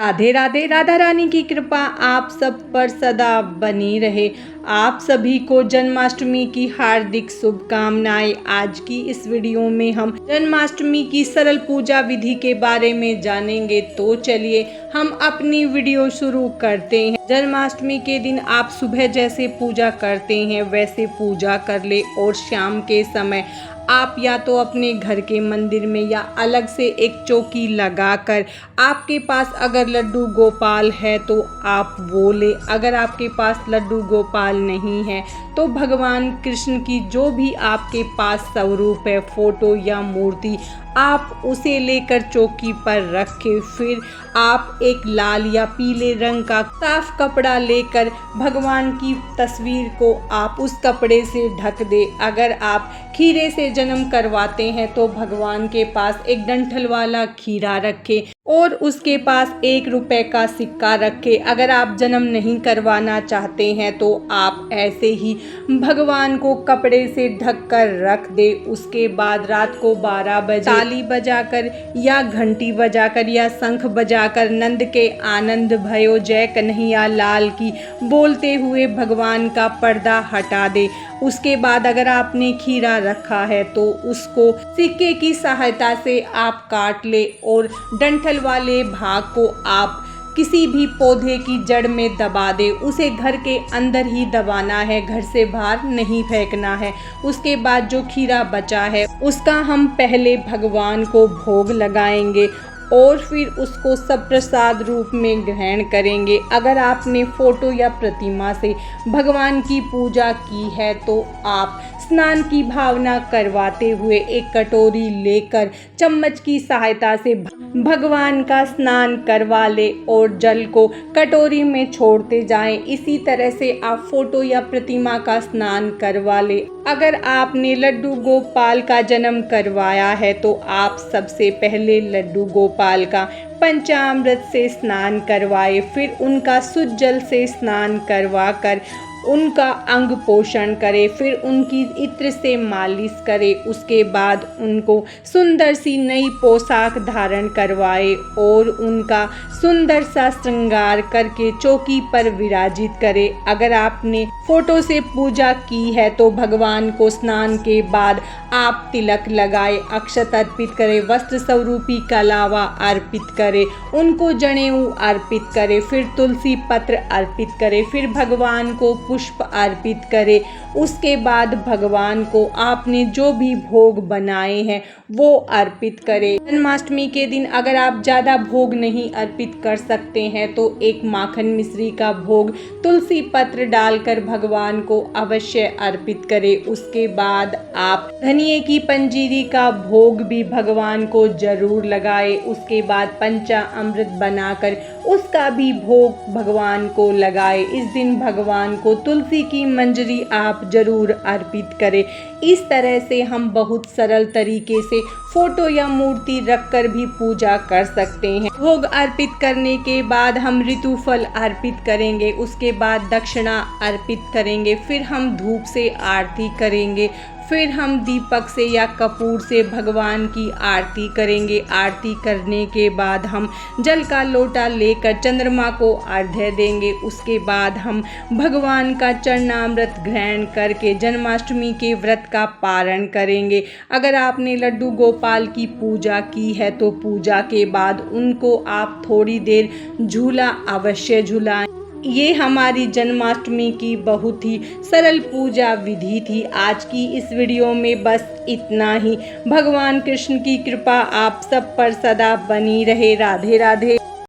राधे राधे। राधा रानी की कृपा आप सब पर सदा बनी रहे। आप सभी को जन्माष्टमी की हार्दिक शुभकामनाएं। आज की इस वीडियो में हम जन्माष्टमी की सरल पूजा विधि के बारे में जानेंगे। तो चलिए हम अपनी वीडियो शुरू करते हैं। जन्माष्टमी के दिन आप सुबह जैसे पूजा करते हैं वैसे पूजा कर ले और शाम के समय आप या तो अपने घर के मंदिर में या अलग से एक चौकी लगाकर, आपके पास अगर लड्डू गोपाल है तो आप वो ले। अगर आपके पास लड्डू गोपाल नहीं है तो भगवान कृष्ण की जो भी आपके पास स्वरूप है, फोटो या मूर्ति, आप उसे लेकर चौकी पर रखें। फिर आप एक लाल या पीले रंग का साफ कपड़ा लेकर भगवान की तस्वीर को आप उस कपड़े से ढक दे। अगर आप खीरे से जन्म करवाते हैं तो भगवान के पास एक डंठल वाला खीरा रखें और उसके पास 1 रुपए का सिक्का रखें। अगर आप जन्म नहीं करवाना चाहते हैं तो आप ऐसे ही भगवान को कपड़े से ढक कर रख दे। उसके बाद रात को 12 बजे ताली बजाकर या घंटी बजाकर या शंख बजाकर नंद के आनंद भयो जय कन्हैया लाल की बोलते हुए भगवान का पर्दा हटा दे। उसके बाद अगर आपने खीरा रखा है तो उसको सिक्के की सहायता से आप काट ले और डंठल वाले भाग को आप किसी भी पौधे की जड़ में दबा दे। उसे घर के अंदर ही दबाना है, घर से बाहर नहीं फेंकना है। उसके बाद जो खीरा बचा है उसका हम पहले भगवान को भोग लगाएंगे और फिर उसको सब प्रसाद रूप में ग्रहण करेंगे। अगर आपने फोटो या प्रतिमा से भगवान की पूजा की है तो आप स्नान की भावना करवाते हुए एक कटोरी लेकर चम्मच की सहायता से भगवान का स्नान करवा ले और जल को कटोरी में छोड़ते जाएं। इसी तरह से आप फोटो या प्रतिमा का स्नान करवा ले। अगर आपने लड्डू गोपाल का जन्म करवाया है तो आप सबसे पहले लड्डू गोपाल का पंचामृत से स्नान करवाए। फिर उनका शुद्ध जल से स्नान करवा कर उनका अंग पोषण करे। फिर उनकी इत्र से मालिश करे। उसके बाद उनको सुंदर सी नई पोशाक धारण करवाए और उनका सुंदर सा श्रृंगार करके चौकी पर विराजित करे। अगर आपने फोटो से पूजा की है तो भगवान को स्नान के बाद आप तिलक लगाए, अक्षत अर्पित करें, वस्त्र स्वरूपी कलावा अर्पित करें, उनको जनेऊ अर्पित करें, फिर तुलसी पत्र अर्पित करें, फिर भगवान को पुष्प अर्पित करें। उसके बाद भगवान को आपने जो भी भोग बनाए हैं वो अर्पित करें। जन्माष्टमी के दिन अगर आप ज़्यादा भोग नहीं अर्पित कर सकते हैं तो एक माखन मिश्री का भोग तुलसी पत्र डालकर भगवान को अवश्य अर्पित करें। उसके बाद आप धनिये की पंजीरी का भोग भी भगवान को जरूर लगाए। उसके बाद पंचामृत बनाकर उसका भी भोग भगवान को लगाए। इस दिन भगवान को तुलसी की मंजरी आप जरूर अर्पित करें। इस तरह से हम बहुत सरल तरीके से फोटो या मूर्ति रखकर भी पूजा कर सकते हैं। भोग अर्पित करने के बाद हम ऋतुफल अर्पित करेंगे। उसके बाद दक्षिणा अर्पित करेंगे। फिर हम धूप से आरती करेंगे। फिर हम दीपक से या कपूर से भगवान की आरती करेंगे। आरती करने के बाद हम जल का लोटा लेकर चंद्रमा को अर्घ्य देंगे। उसके बाद हम भगवान का चरणामृत ग्रहण करके जन्माष्टमी के व्रत का पारण करेंगे। अगर आपने लड्डू गोपाल की पूजा की है तो पूजा के बाद उनको आप थोड़ी देर झूला अवश्य झुलाएं। ये हमारी जन्माष्टमी की बहुत ही सरल पूजा विधि थी। आज की इस वीडियो में बस इतना ही। भगवान कृष्ण की कृपा आप सब पर सदा बनी रहे। राधे राधे।